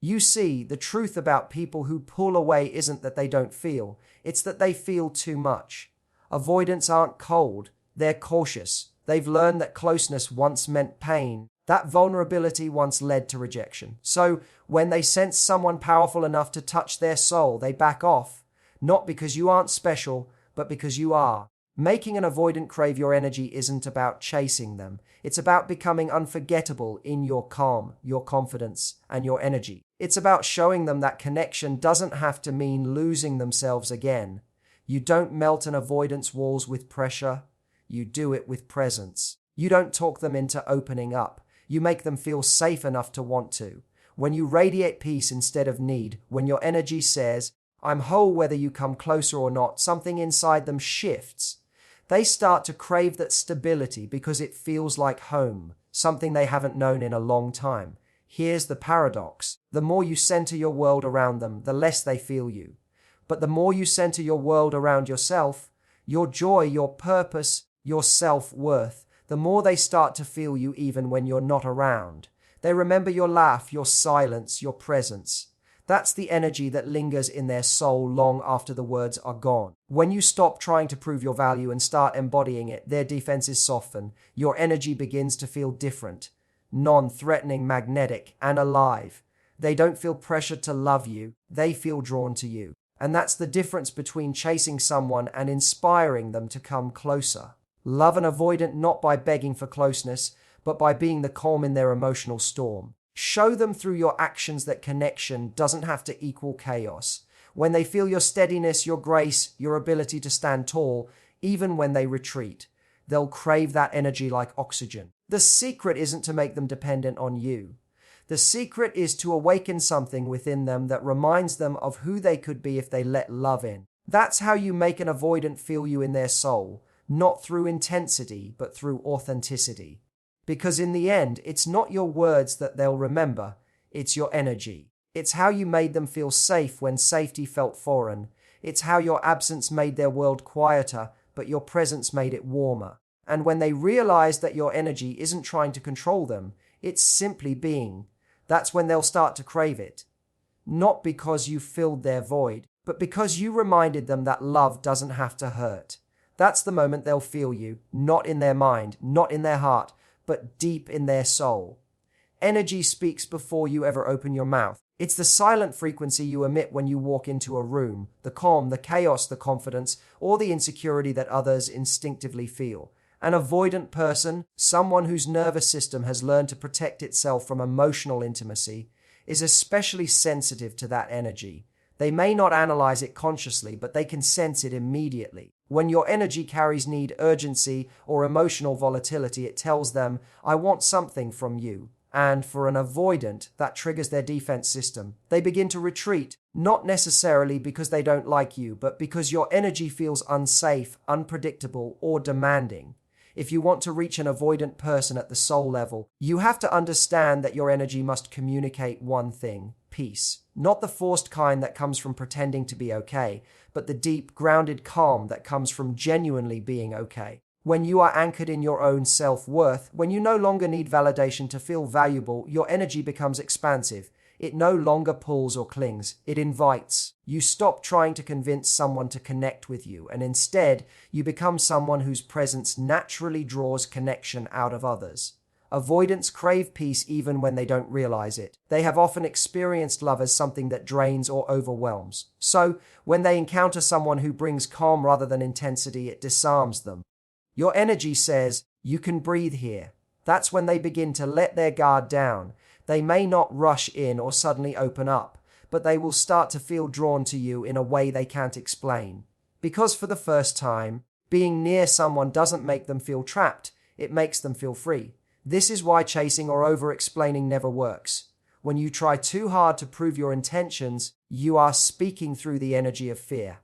You see, the truth about people who pull away isn't that they don't feel, it's that they feel too much. Avoidants aren't cold, they're cautious. They've learned that closeness once meant pain, that vulnerability once led to rejection. So, when they sense someone powerful enough to touch their soul, they back off, not because you aren't special, but because you are. Making an avoidant crave your energy isn't about chasing them. It's about becoming unforgettable in your calm, your confidence, and your energy. It's about showing them that connection doesn't have to mean losing themselves again. You don't melt an avoidance walls with pressure. You do it with presence. You don't talk them into opening up. You make them feel safe enough to want to. When you radiate peace instead of need, when your energy says, I'm whole whether you come closer or not, something inside them shifts. They start to crave that stability because it feels like home, something they haven't known in a long time. Here's the paradox. The more you center your world around them, the less they feel you. But the more you center your world around yourself, your joy, your purpose, your self-worth, the more they start to feel you even when you're not around. They remember your laugh, your silence, your presence. That's the energy that lingers in their soul long after the words are gone. When you stop trying to prove your value and start embodying it, their defenses soften. Your energy begins to feel different, non-threatening, magnetic, and alive. They don't feel pressured to love you. They feel drawn to you. And that's the difference between chasing someone and inspiring them to come closer. Love an avoidant not by begging for closeness, but by being the calm in their emotional storm. Show them through your actions that connection doesn't have to equal chaos. When they feel your steadiness, your grace, your ability to stand tall, even when they retreat, they'll crave that energy like oxygen. The secret isn't to make them dependent on you. The secret is to awaken something within them that reminds them of who they could be if they let love in. That's how you make an avoidant feel you in their soul, not through intensity, but through authenticity. Because in the end, it's not your words that they'll remember, it's your energy. It's how you made them feel safe when safety felt foreign. It's how your absence made their world quieter, but your presence made it warmer. And when they realize that your energy isn't trying to control them, it's simply being, that's when they'll start to crave it. Not because you filled their void, but because you reminded them that love doesn't have to hurt. That's the moment they'll feel you, not in their mind, not in their heart, but deep in their soul. Energy speaks before you ever open your mouth. It's the silent frequency you emit when you walk into a room, the calm, the chaos, the confidence, or the insecurity that others instinctively feel. An avoidant person, someone whose nervous system has learned to protect itself from emotional intimacy, is especially sensitive to that energy. They may not analyze it consciously, but they can sense it immediately. When your energy carries need, urgency, or emotional volatility, it tells them, I want something from you. And for an avoidant, that triggers their defense system. They begin to retreat, not necessarily because they don't like you, but because your energy feels unsafe, unpredictable, or demanding. If you want to reach an avoidant person at the soul level, you have to understand that your energy must communicate one thing: peace. Not the forced kind that comes from pretending to be okay, but the deep, grounded calm that comes from genuinely being okay. When you are anchored in your own self-worth, when you no longer need validation to feel valuable, your energy becomes expansive. It no longer pulls or clings. It invites. You stop trying to convince someone to connect with you, and instead, you become someone whose presence naturally draws connection out of others. Avoidants crave peace even when they don't realize it. They have often experienced love as something that drains or overwhelms. So, when they encounter someone who brings calm rather than intensity, it disarms them. Your energy says, you can breathe here. That's when they begin to let their guard down. They may not rush in or suddenly open up, but they will start to feel drawn to you in a way they can't explain. Because for the first time, being near someone doesn't make them feel trapped, it makes them feel free. This is why chasing or over-explaining never works. When you try too hard to prove your intentions, you are speaking through the energy of fear.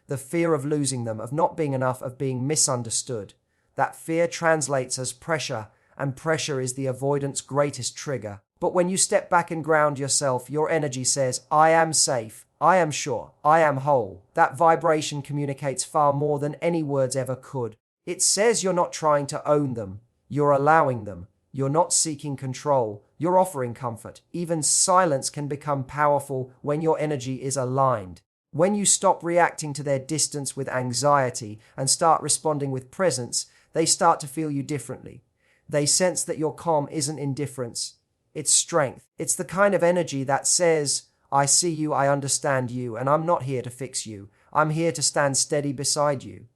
The fear of losing them, of not being enough, of being misunderstood. That fear translates as pressure, and pressure is the avoidant's greatest trigger. But when you step back and ground yourself, your energy says, I am safe, I am sure, I am whole. That vibration communicates far more than any words ever could. It says you're not trying to own them, you're allowing them. You're not seeking control, you're offering comfort. Even silence can become powerful when your energy is aligned. When you stop reacting to their distance with anxiety and start responding with presence, they start to feel you differently. They sense that your calm isn't indifference, it's strength. It's the kind of energy that says, I see you, I understand you, and I'm not here to fix you. I'm here to stand steady beside you.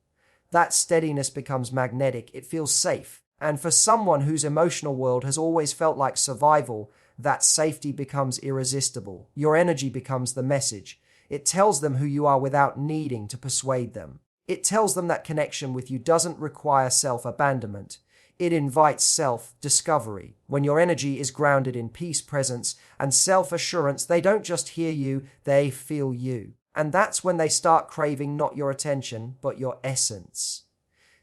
That steadiness becomes magnetic, it feels safe. And for someone whose emotional world has always felt like survival, that safety becomes irresistible. Your energy becomes the message. It tells them who you are without needing to persuade them. It tells them that connection with you doesn't require self-abandonment. It invites self-discovery. When your energy is grounded in peace, presence, and self-assurance, they don't just hear you, they feel you. And that's when they start craving not your attention, but your essence.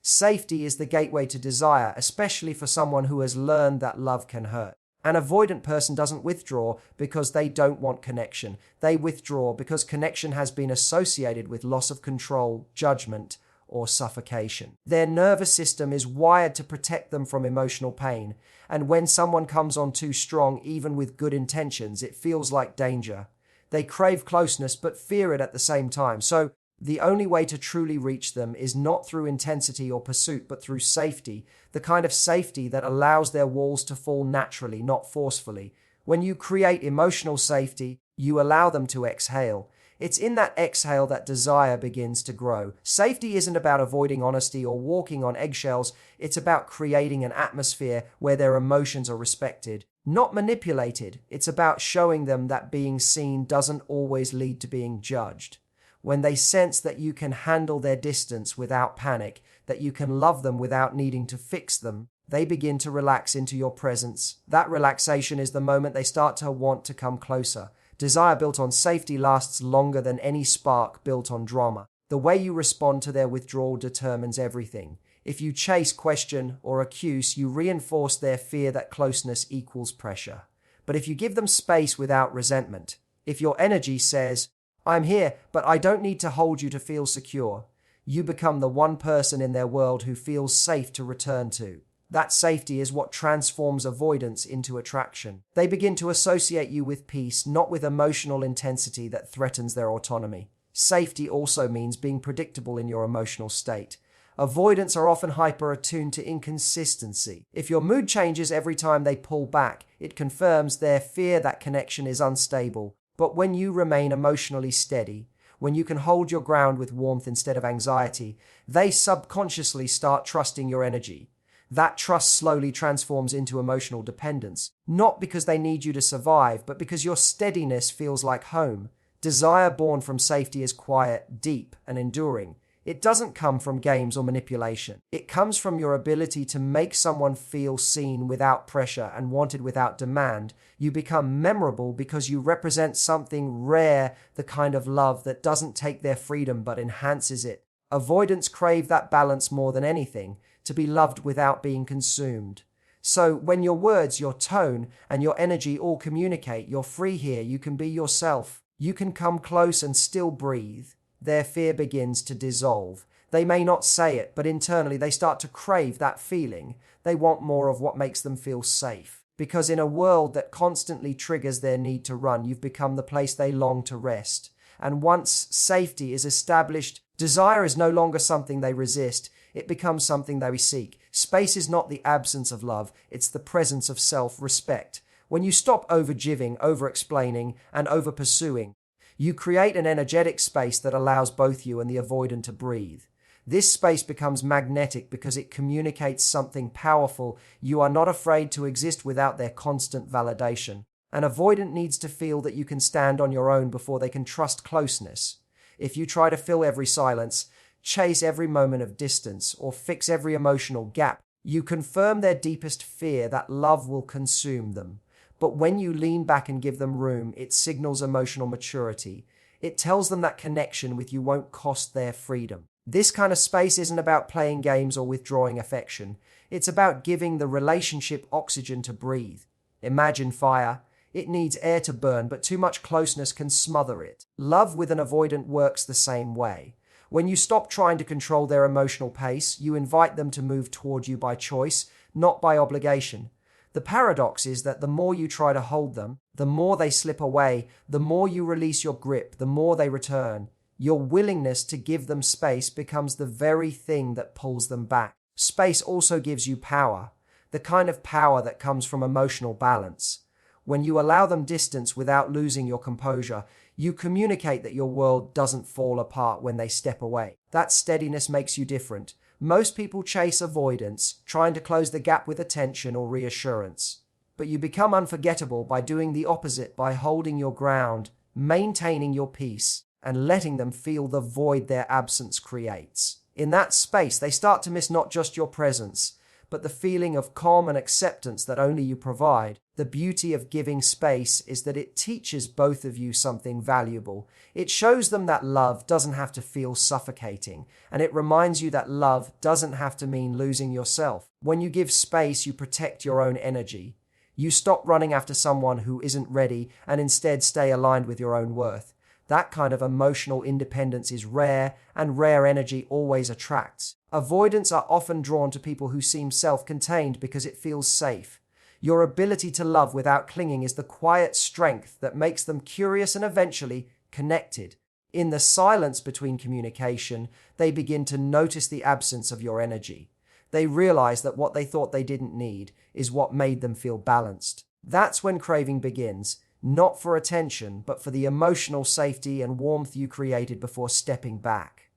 Safety is the gateway to desire, especially for someone who has learned that love can hurt. An avoidant person doesn't withdraw because they don't want connection. They withdraw because connection has been associated with loss of control, judgment, or suffocation. Their nervous system is wired to protect them from emotional pain, and when someone comes on too strong, even with good intentions, it feels like danger. They crave closeness but fear it at the same time. So the only way to truly reach them is not through intensity or pursuit, but through safety, the kind of safety that allows their walls to fall naturally, not forcefully. When you create emotional safety, you allow them to exhale. It's in that exhale that desire begins to grow. Safety isn't about avoiding honesty or walking on eggshells. It's about creating an atmosphere where their emotions are respected, not manipulated. It's about showing them that being seen doesn't always lead to being judged. When they sense that you can handle their distance without panic, that you can love them without needing to fix them, they begin to relax into your presence. That relaxation is the moment they start to want to come closer. Desire built on safety lasts longer than any spark built on drama. The way you respond to their withdrawal determines everything. If you chase, question, or accuse, you reinforce their fear that closeness equals pressure. But if you give them space without resentment, if your energy says, I'm here, but I don't need to hold you to feel secure, you become the one person in their world who feels safe to return to. That safety is what transforms avoidance into attraction. They begin to associate you with peace, not with emotional intensity that threatens their autonomy. Safety also means being predictable in your emotional state. Avoidants are often hyper-attuned to inconsistency. If your mood changes every time they pull back, it confirms their fear that connection is unstable. But when you remain emotionally steady, when you can hold your ground with warmth instead of anxiety, they subconsciously start trusting your energy. That trust slowly transforms into emotional dependence, not because they need you to survive, but because your steadiness feels like home. Desire born from safety is quiet, deep, and enduring. It doesn't come from games or manipulation. It comes from your ability to make someone feel seen without pressure and wanted without demand. You become memorable because you represent something rare, the kind of love that doesn't take their freedom but enhances it. Avoidants crave that balance more than anything, to be loved without being consumed. So when your words, your tone, and your energy all communicate, you're free here, you can be yourself. You can come close and still breathe. Their fear begins to dissolve. They may not say it, but internally they start to crave that feeling. They want more of what makes them feel safe. Because in a world that constantly triggers their need to run, you've become the place they long to rest. And once safety is established, desire is no longer something they resist. It becomes something they seek. Space is not the absence of love, it's the presence of self-respect. When you stop over-giving, over-explaining, and over-pursuing, you create an energetic space that allows both you and the avoidant to breathe. This space becomes magnetic because it communicates something powerful. You are not afraid to exist without their constant validation. An avoidant needs to feel that you can stand on your own before they can trust closeness. If you try to fill every silence, chase every moment of distance, or fix every emotional gap, you confirm their deepest fear that love will consume them. But when you lean back and give them room, it signals emotional maturity. It tells them that connection with you won't cost their freedom. This kind of space isn't about playing games or withdrawing affection. It's about giving the relationship oxygen to breathe. Imagine fire. It needs air to burn, but too much closeness can smother it. Love with an avoidant works the same way. When you stop trying to control their emotional pace, you invite them to move toward you by choice, not by obligation. The paradox is that the more you try to hold them, the more they slip away, the more you release your grip, the more they return. Your willingness to give them space becomes the very thing that pulls them back. Space also gives you power, the kind of power that comes from emotional balance. When you allow them distance without losing your composure, you communicate that your world doesn't fall apart when they step away. That steadiness makes you different. Most people chase avoidance, trying to close the gap with attention or reassurance. But you become unforgettable by doing the opposite, by holding your ground, maintaining your peace, and letting them feel the void their absence creates. In that space, they start to miss not just your presence, but the feeling of calm and acceptance that only you provide. The beauty of giving space is that it teaches both of you something valuable. It shows them that love doesn't have to feel suffocating, and it reminds you that love doesn't have to mean losing yourself. When you give space, you protect your own energy. You stop running after someone who isn't ready and instead stay aligned with your own worth. That kind of emotional independence is rare, and rare energy always attracts. Avoidants are often drawn to people who seem self-contained because it feels safe. Your ability to love without clinging is the quiet strength that makes them curious and eventually connected. In the silence between communication, they begin to notice the absence of your energy. They realize that what they thought they didn't need is what made them feel balanced. That's when craving begins. Not for attention, but for the emotional safety and warmth you created before stepping back.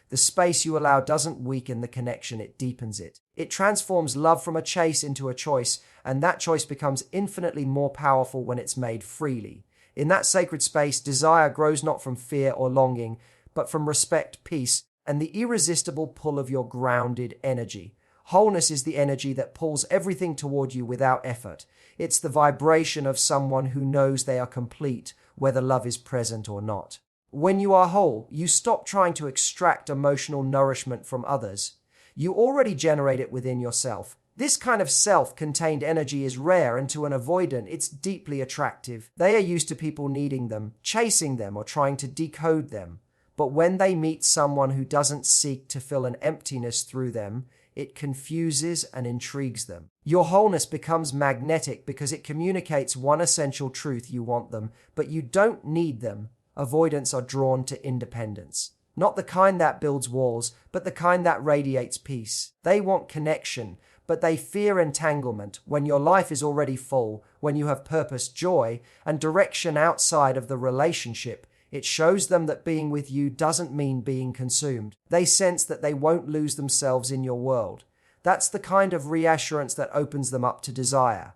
The space you allow doesn't weaken the connection, it deepens it. It transforms love from a chase into a choice, and that choice becomes infinitely more powerful when it's made freely. In that sacred space, desire grows not from fear or longing, but from respect, peace, and the irresistible pull of your grounded energy. Wholeness is the energy that pulls everything toward you without effort. It's the vibration of someone who knows they are complete, whether love is present or not. When you are whole, you stop trying to extract emotional nourishment from others. You already generate it within yourself. This kind of self-contained energy is rare, and to an avoidant, it's deeply attractive. They are used to people needing them, chasing them, or trying to decode them. But when they meet someone who doesn't seek to fill an emptiness through them, it confuses and intrigues them. Your wholeness becomes magnetic because it communicates one essential truth: you want them, but you don't need them. Avoidants are drawn to independence. Not the kind that builds walls, but the kind that radiates peace. They want connection, but they fear entanglement. When your life is already full, when you have purpose, joy, and direction outside of the relationship, it shows them that being with you doesn't mean being consumed. They sense that they won't lose themselves in your world. That's the kind of reassurance that opens them up to desire.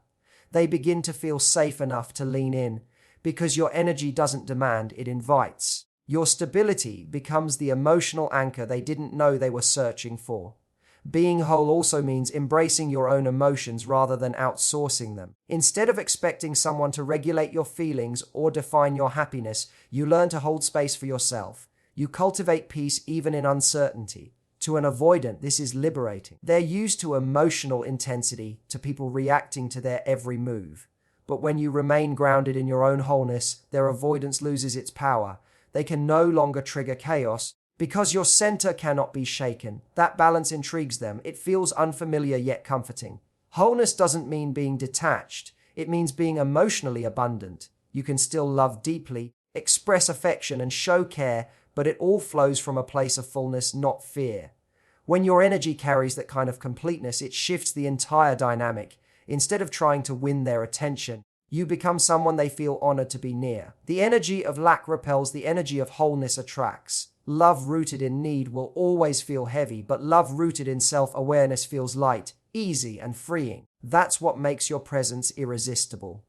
They begin to feel safe enough to lean in, because your energy doesn't demand, it invites. Your stability becomes the emotional anchor they didn't know they were searching for. Being whole also means embracing your own emotions rather than outsourcing them. Instead of expecting someone to regulate your feelings or define your happiness, you learn to hold space for yourself. You cultivate peace even in uncertainty. To an avoidant, this is liberating. They're used to emotional intensity, to people reacting to their every move. But when you remain grounded in your own wholeness, their avoidance loses its power. They can no longer trigger chaos, because your center cannot be shaken. That balance intrigues them. It feels unfamiliar yet comforting. Wholeness doesn't mean being detached. It means being emotionally abundant. You can still love deeply, express affection, and show care, but it all flows from a place of fullness, not fear. When your energy carries that kind of completeness, it shifts the entire dynamic. Instead of trying to win their attention, you become someone they feel honored to be near. The energy of lack repels, the energy of wholeness attracts. Love rooted in need will always feel heavy, but love rooted in self-awareness feels light, easy, and freeing. That's what makes your presence irresistible.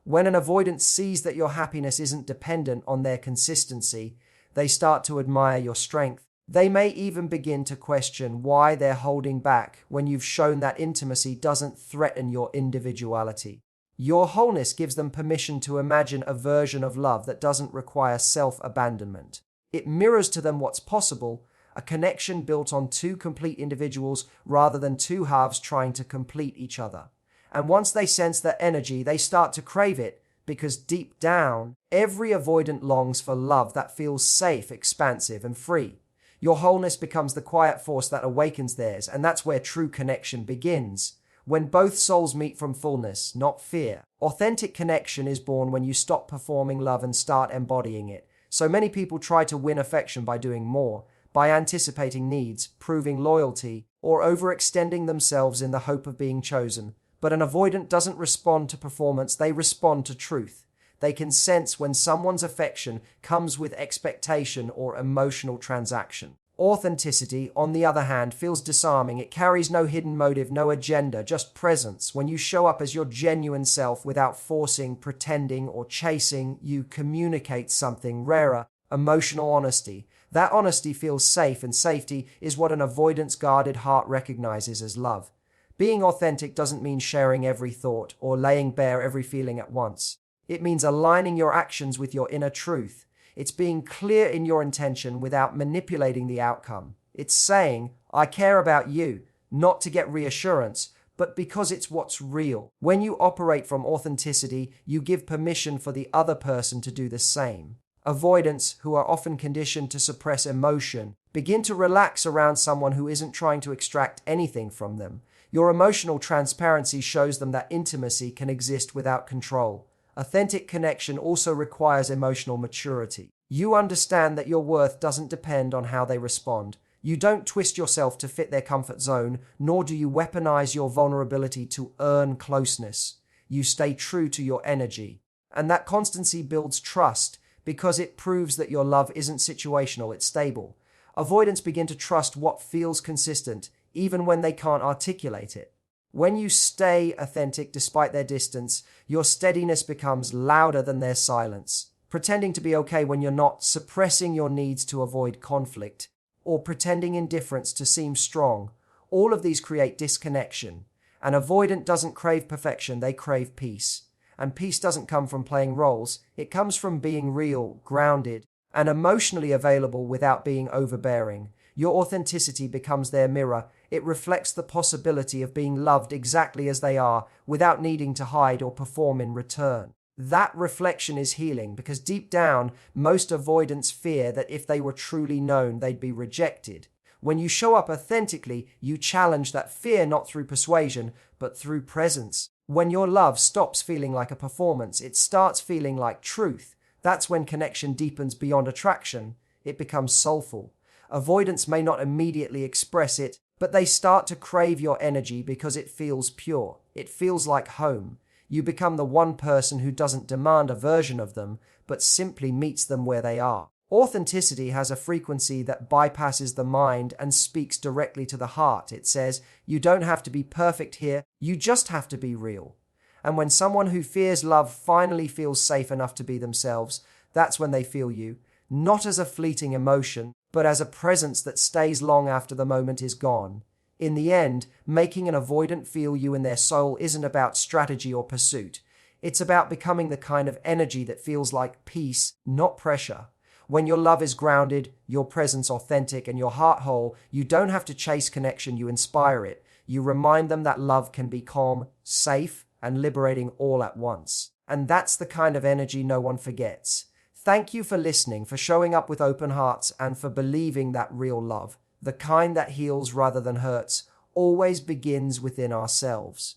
When an avoidant sees that your happiness isn't dependent on their consistency, they start to admire your strength. They may even begin to question why they're holding back when you've shown that intimacy doesn't threaten your individuality. Your wholeness gives them permission to imagine a version of love that doesn't require self-abandonment. It mirrors to them what's possible, a connection built on two complete individuals rather than two halves trying to complete each other. And once they sense that energy, they start to crave it, because deep down, every avoidant longs for love that feels safe, expansive, and free. Your wholeness becomes the quiet force that awakens theirs, and that's where true connection begins. when both souls meet from fullness, not fear. Authentic connection is born when you stop performing love and start embodying it. So many people try to win affection by doing more, by anticipating needs, proving loyalty, or overextending themselves in the hope of being chosen. But an avoidant doesn't respond to performance, they respond to truth. They can sense when someone's affection comes with expectation or emotional transaction. Authenticity, on the other hand, feels disarming. It carries no hidden motive, no agenda, just presence. When you show up as your genuine self without forcing, pretending, or chasing, you communicate something rarer, emotional honesty. That honesty feels safe, and safety is what an avoidance guarded heart recognizes as love. Being authentic doesn't mean sharing every thought or laying bare every feeling at once. It means aligning your actions with your inner truth. It's being clear in your intention without manipulating the outcome. It's saying, I care about you, not to get reassurance, but because it's what's real. When you operate from authenticity, you give permission for the other person to do the same. Avoidants, who are often conditioned to suppress emotion, begin to relax around someone who isn't trying to extract anything from them. Your emotional transparency shows them that intimacy can exist without control. Authentic connection also requires emotional maturity. You understand that your worth doesn't depend on how they respond. You don't twist yourself to fit their comfort zone, nor do you weaponize your vulnerability to earn closeness. You stay true to your energy. And that constancy builds trust because it proves that your love isn't situational, it's stable. Avoidants begin to trust what feels consistent, even when they can't articulate it. When you stay authentic despite their distance, your steadiness becomes louder than their silence. Pretending to be okay when you're not, suppressing your needs to avoid conflict, or pretending indifference to seem strong. All of these create disconnection. An avoidant doesn't crave perfection, they crave peace. And peace doesn't come from playing roles, it comes from being real, grounded, and emotionally available without being overbearing. Your authenticity becomes their mirror. It reflects the possibility of being loved exactly as they are, without needing to hide or perform in return. That reflection is healing, because deep down, most avoidants fear that if they were truly known, they'd be rejected. When you show up authentically, you challenge that fear not through persuasion, but through presence. When your love stops feeling like a performance, it starts feeling like truth. That's when connection deepens beyond attraction. It becomes soulful. Avoidants may not immediately express it, but they start to crave your energy because it feels pure. It feels like home. You become the one person who doesn't demand a version of them, but simply meets them where they are. Authenticity has a frequency that bypasses the mind and speaks directly to the heart. It says, you don't have to be perfect here, you just have to be real. And when someone who fears love finally feels safe enough to be themselves, that's when they feel you, not as a fleeting emotion, but as a presence that stays long after the moment is gone. In the end, making an avoidant feel you in their soul isn't about strategy or pursuit. It's about becoming the kind of energy that feels like peace, not pressure. When your love is grounded, your presence authentic, and your heart whole, you don't have to chase connection, you inspire it. You remind them that love can be calm, safe, and liberating all at once. And that's the kind of energy no one forgets. Thank you for listening, for showing up with open hearts, and for believing that real love, the kind that heals rather than hurts, always begins within ourselves.